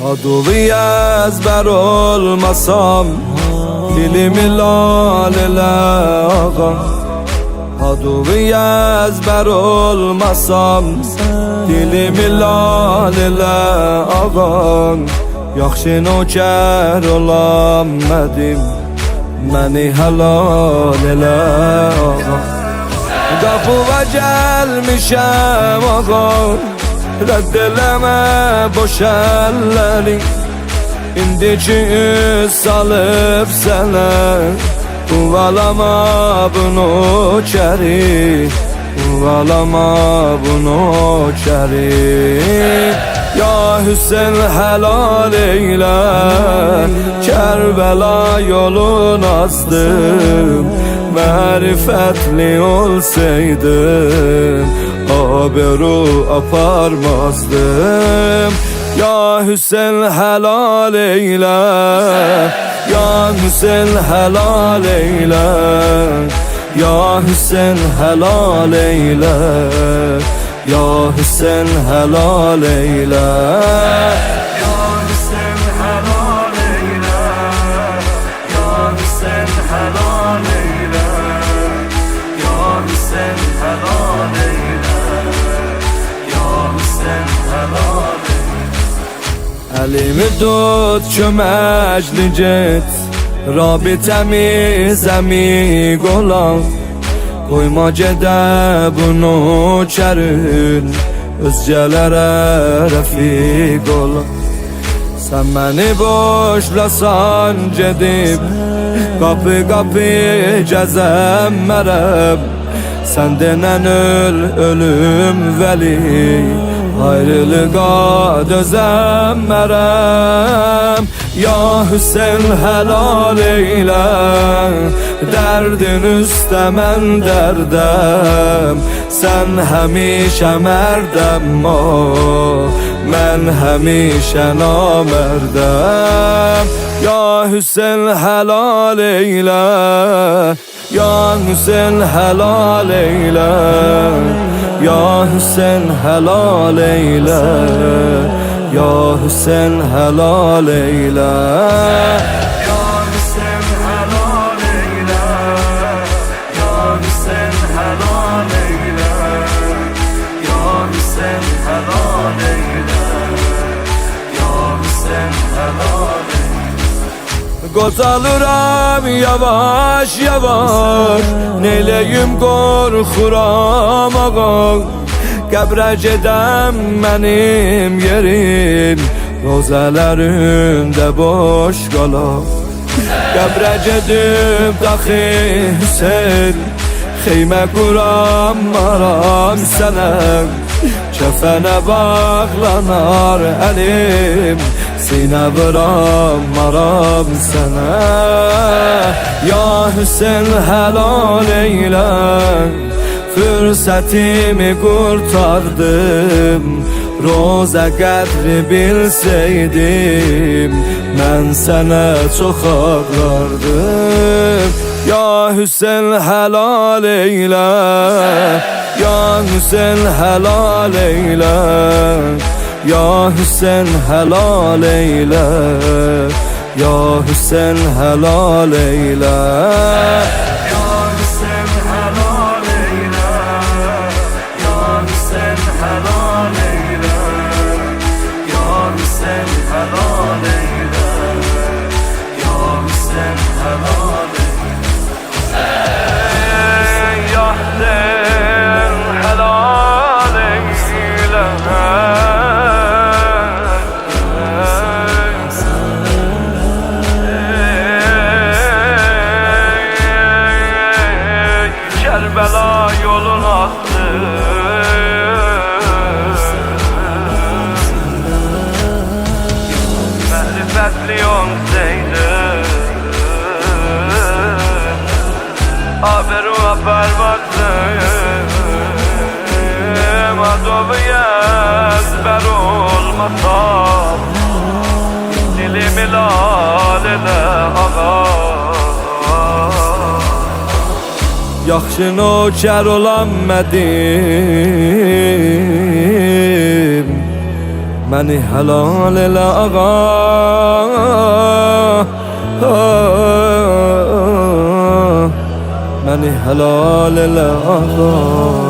Adovi ezber olmasam dilimi lal ile ağa. Adovi ezber olmasam dilimi lal ile ağa. Yaxşı nöker olamedim məni helal ile ağa. Qapıva gelmişem ağa, reddəleme boş əlləri. İndiki üz salıp sənə, uvalama bunu kəri, uvalama bunu kəri. Ya Hüseyin helal eyle, Kerbela yolun azdım. Marifetli olsaydım haberu aparmazdım. Ya Hüseyin helal eyle, Ya Hüseyin helal eyle, Ya Hüseyin helal eyle, Ya Hüseyin helal eyle. Elimi tut köməkli get, rabitəmiz əmik olan. Qoyma gedə bunu kərin, özgələrə rəfiq olan. Sən məni boşlasan gedib, qapı qapı gəzəmmərəm. Sən denən ölüm vəli, ayrılığa dözəmmərəm. Ya Hüseyin helal eyle, derdin üstə mən dərdəm. Sən həmişə mərdəm o, mən həmişə namərdəm. Ya Hüseyin helal eyle, Ya Hüseyin helal eyle, Ya Hüseyin helal eyle, Ya Hüseyin helal eyle. Ya Hüseyin helal eyle, Ya Hüseyin helal eyle, Ya Hüseyin helal eyle, Ya Hüseyin helal eyle. Qozalıram yavaş yavaş, neyləyim qorxuram ağa. Qəbrə gedəm mənim yerim, rozələrində boş qalar. Qəbrə gedib daxi Hüseyin, xeymə quram maram sənə. Kəfənə bağlanar əlim, sinə vuram maram sənə. Ya Hüseyin helal eyle, fürsətimi qurtardım. Roza qədri bilseydim, mən sənə çox ağlardım. Ya Hüseyin helal eyle, Ya Hüseyin helal eyle, Ya Hüseyin helal eyle, Ya Hüseyin helal eyle. Ya Hüseyin helal eyle, Ya Hüseyin helal eyle, Ya Hüseyin helal eyle, Ya Hüseyin helal eyle. Ya Hüseyin helal eyle, Kerbela yolun attı. Marifetli olsaydı haberu aparmazdım. Adovi ezber olmasam dilimi lal ile ağa. Yaxşı nöker olamedim منی حلال آقا منی حلال آقا